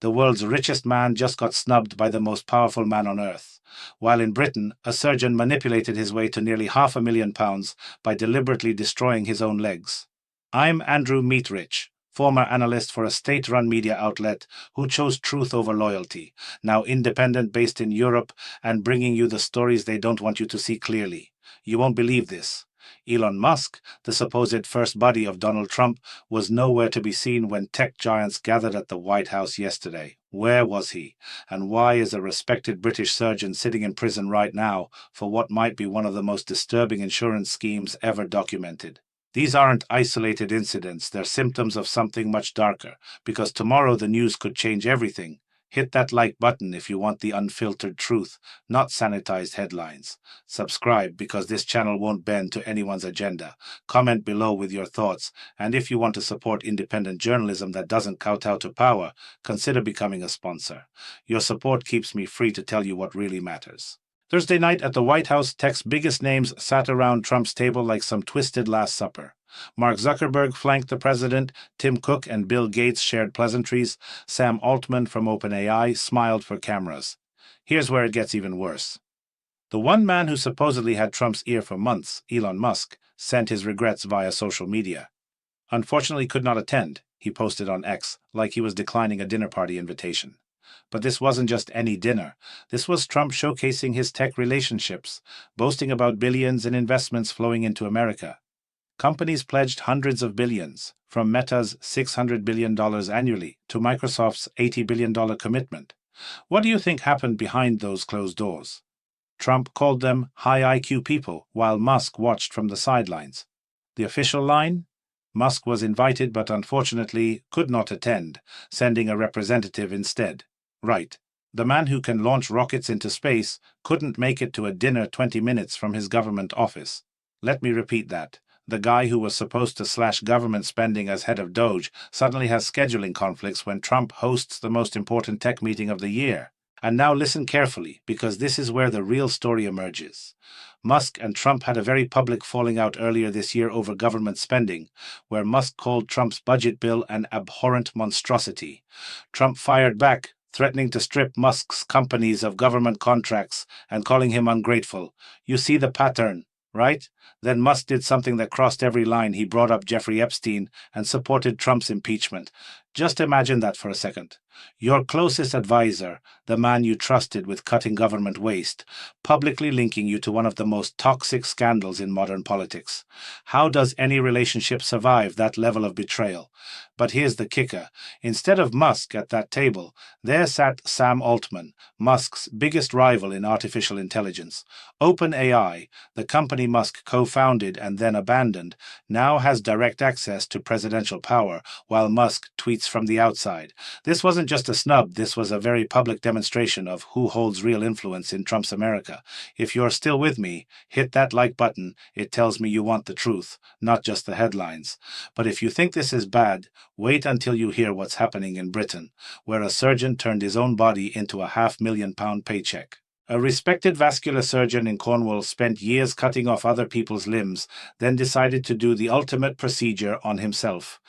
The world's richest man just got snubbed by the most powerful man on earth. While in Britain, a surgeon manipulated his way to nearly £500,000 by deliberately destroying his own legs. I'm Andrew Meatrich, former analyst for a state-run media outlet who chose truth over loyalty, now independent based in Europe and bringing you the stories they don't want you to see clearly. You won't believe this. Elon Musk, the supposed first buddy of Donald Trump, was nowhere to be seen when tech giants gathered at the White House yesterday. Where was he? And why is a respected British surgeon sitting in prison right now for what might be one of the most disturbing insurance schemes ever documented? These aren't isolated incidents, they're symptoms of something much darker, because tomorrow the news could change everything. Hit that like button if you want the unfiltered truth, not sanitized headlines. Subscribe because this channel won't bend to anyone's agenda. Comment below with your thoughts, and if you want to support independent journalism that doesn't kowtow to power, consider becoming a sponsor. Your support keeps me free to tell you what really matters. Thursday night at the White House, tech's biggest names sat around Trump's table like some twisted Last Supper. Mark Zuckerberg flanked the president, Tim Cook and Bill Gates shared pleasantries, Sam Altman from OpenAI smiled for cameras. Here's where it gets even worse. The one man who supposedly had Trump's ear for months, Elon Musk, sent his regrets via social media. Unfortunately could not attend, he posted on X, like he was declining a dinner party invitation. But this wasn't just any dinner. This was Trump showcasing his tech relationships, boasting about billions in investments flowing into America. Companies pledged hundreds of billions, from Meta's $600 billion annually to Microsoft's $80 billion commitment. What do you think happened behind those closed doors? Trump called them high IQ people, while Musk watched from the sidelines. The official line? Musk was invited but unfortunately could not attend, sending a representative instead. Right. The man who can launch rockets into space couldn't make it to a dinner 20 minutes from his government office. Let me repeat that. The guy who was supposed to slash government spending as head of Doge suddenly has scheduling conflicts when Trump hosts the most important tech meeting of the year. And now listen carefully, because this is where the real story emerges. Musk and Trump had a very public falling out earlier this year over government spending, where Musk called Trump's budget bill an abhorrent monstrosity. Trump fired back, threatening to strip Musk's companies of government contracts and calling him ungrateful. You see the pattern, right? Then Musk did something that crossed every line. He brought up Jeffrey Epstein and supported Trump's impeachment. Just imagine that for a second. Your closest advisor, the man you trusted with cutting government waste, publicly linking you to one of the most toxic scandals in modern politics. How does any relationship survive that level of betrayal? But here's the kicker. Instead of Musk at that table, there sat Sam Altman, Musk's biggest rival in artificial intelligence. OpenAI, the company Musk co-founded and then abandoned, now has direct access to presidential power, while Musk tweets from the outside. This wasn't just a snub, this was a very public demonstration of who holds real influence in Trump's America. If you're still with me, hit that like button. It tells me you want the truth, not just the headlines. But if you think this is bad, wait until you hear what's happening in Britain, where a surgeon turned his own body into a £500,000 paycheck. A respected vascular surgeon in Cornwall spent years cutting off other people's limbs, then decided to do the ultimate procedure on himself.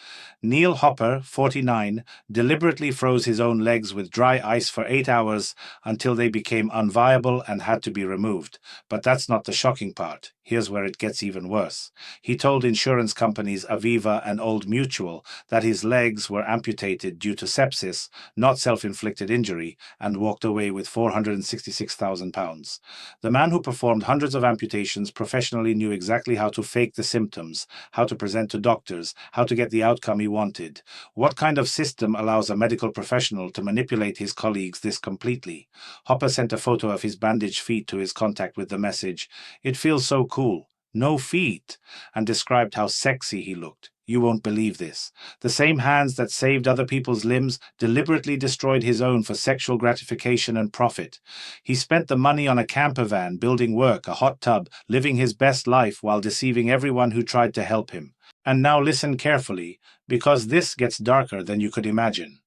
Neil Hopper, 49, deliberately froze his own legs with dry ice for 8 hours until they became unviable and had to be removed. But that's not the shocking part. Here's where it gets even worse. He told insurance companies Aviva and Old Mutual that his legs were amputated due to sepsis, not self-inflicted injury, and walked away with £466,000. The man who performed hundreds of amputations professionally knew exactly how to fake the symptoms, how to present to doctors, how to get the outcome he wanted. What kind of system allows a medical professional to manipulate his colleagues this completely? Hopper sent a photo of his bandaged feet to his contact with the message, "It feels so cool. No feet," and described how sexy he looked. You won't believe this. The same hands that saved other people's limbs deliberately destroyed his own for sexual gratification and profit. He spent the money on a camper van, building work, a hot tub, living his best life while deceiving everyone who tried to help him. And now listen carefully, because this gets darker than you could imagine.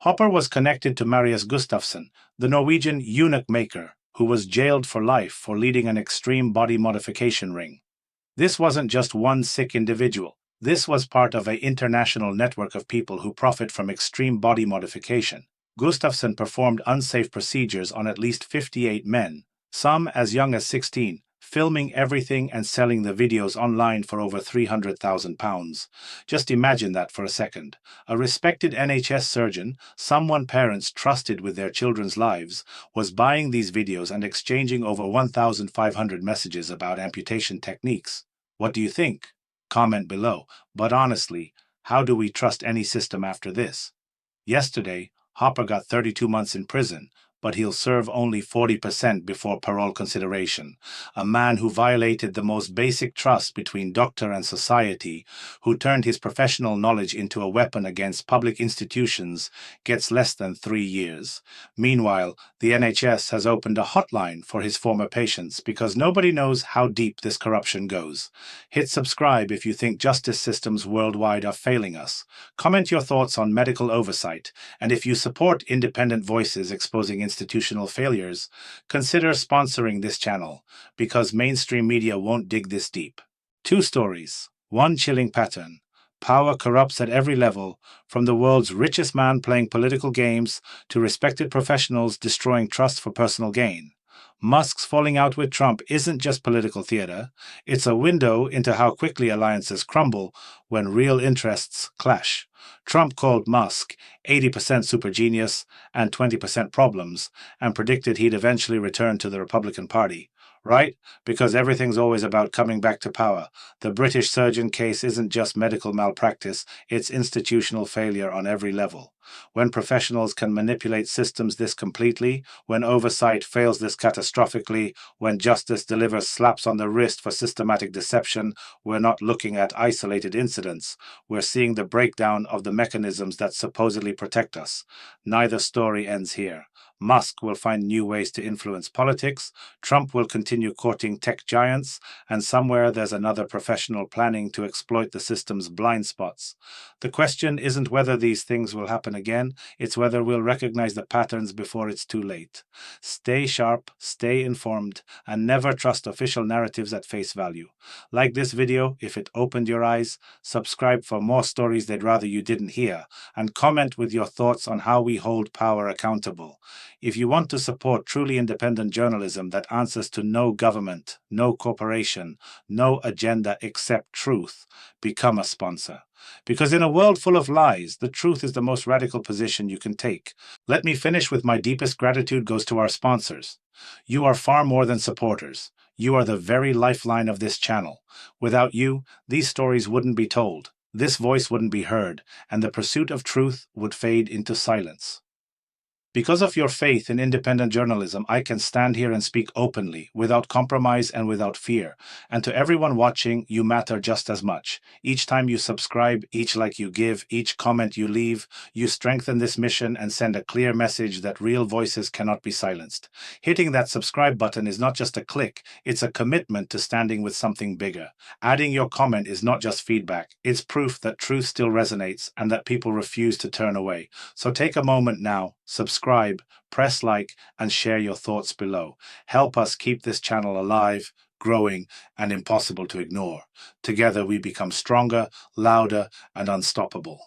Hopper was connected to Marius Gustafsson, the Norwegian eunuch maker, who was jailed for life for leading an extreme body modification ring. This wasn't just one sick individual. This was part of an international network of people who profit from extreme body modification. Gustafsson performed unsafe procedures on at least 58 men, some as young as 16, filming everything and selling the videos online for over £300,000. Just imagine that for a second. A respected NHS surgeon, someone parents trusted with their children's lives, was buying these videos and exchanging over 1,500 messages about amputation techniques. What do you think? Comment below. But honestly, how do we trust any system after this? Yesterday, Hopper got 32 months in prison, but he'll serve only 40% before parole consideration. A man who violated the most basic trust between doctor and society, who turned his professional knowledge into a weapon against public institutions, gets less than 3 years. Meanwhile, the NHS has opened a hotline for his former patients because nobody knows how deep this corruption goes. Hit subscribe if you think justice systems worldwide are failing us. Comment your thoughts on medical oversight, and if you support independent voices exposing institutional failures, consider sponsoring this channel, because mainstream media won't dig this deep. 2 stories. One chilling pattern. Power corrupts at every level, from the world's richest man playing political games to respected professionals destroying trust for personal gain. Musk's falling out with Trump isn't just political theater, it's a window into how quickly alliances crumble when real interests clash. Trump called Musk 80% super genius and 20% problems, and predicted he'd eventually return to the Republican Party. Right? Because everything's always about coming back to power. The British surgeon case isn't just medical malpractice, it's institutional failure on every level. When professionals can manipulate systems this completely, when oversight fails this catastrophically, when justice delivers slaps on the wrist for systematic deception, we're not looking at isolated incidents. We're seeing the breakdown of the mechanisms that supposedly protect us. Neither story ends here. Musk will find new ways to influence politics, Trump will continue courting tech giants, and somewhere there's another professional planning to exploit the system's blind spots. The question isn't whether these things will happen again, it's whether we'll recognize the patterns before it's too late. Stay sharp, stay informed, and never trust official narratives at face value. Like this video if it opened your eyes, subscribe for more stories they'd rather you didn't hear, and comment with your thoughts on how we hold power accountable. If you want to support truly independent journalism that answers to no government, no corporation, no agenda except truth, become a sponsor. Because in a world full of lies, the truth is the most radical position you can take. Let me finish with my deepest gratitude goes to our sponsors. You are far more than supporters. You are the very lifeline of this channel. Without you, these stories wouldn't be told, this voice wouldn't be heard, and the pursuit of truth would fade into silence. Because of your faith in independent journalism, I can stand here and speak openly, without compromise and without fear. And to everyone watching, you matter just as much. Each time you subscribe, each like you give, each comment you leave, you strengthen this mission and send a clear message that real voices cannot be silenced. Hitting that subscribe button is not just a click, it's a commitment to standing with something bigger. Adding your comment is not just feedback, it's proof that truth still resonates and that people refuse to turn away. So take a moment now, subscribe, press like, and share your thoughts below. Help us keep this channel alive, growing, and impossible to ignore. Together we become stronger, louder, and unstoppable.